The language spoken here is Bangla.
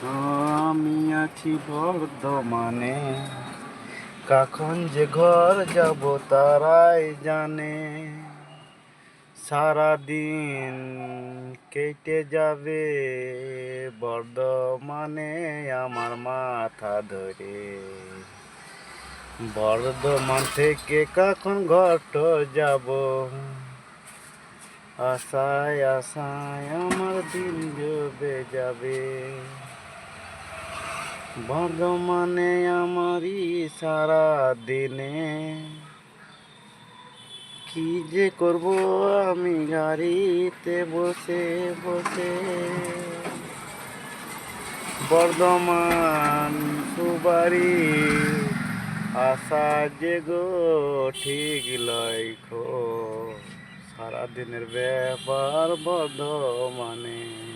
আমি আছি বর্ধমানে, কখন যে ঘর যাব তারাই জানে। সারাদিন কেটে যাবে বর্ধমানে আমার মাথা ধরে। বর্ধমান থেকে কখন ঘট যাব, আশায় আশায় আমার দিন ডুবে যাবে। বর্ধমানে আমারই সারা দিনে, কি যে করব আমি গাড়িতে বসে বসে। বর্ধমান সুবারি আশা যে গো ঠিক লক্ষ্য, সারাদিনের ব্যাপার বর্ধমানে।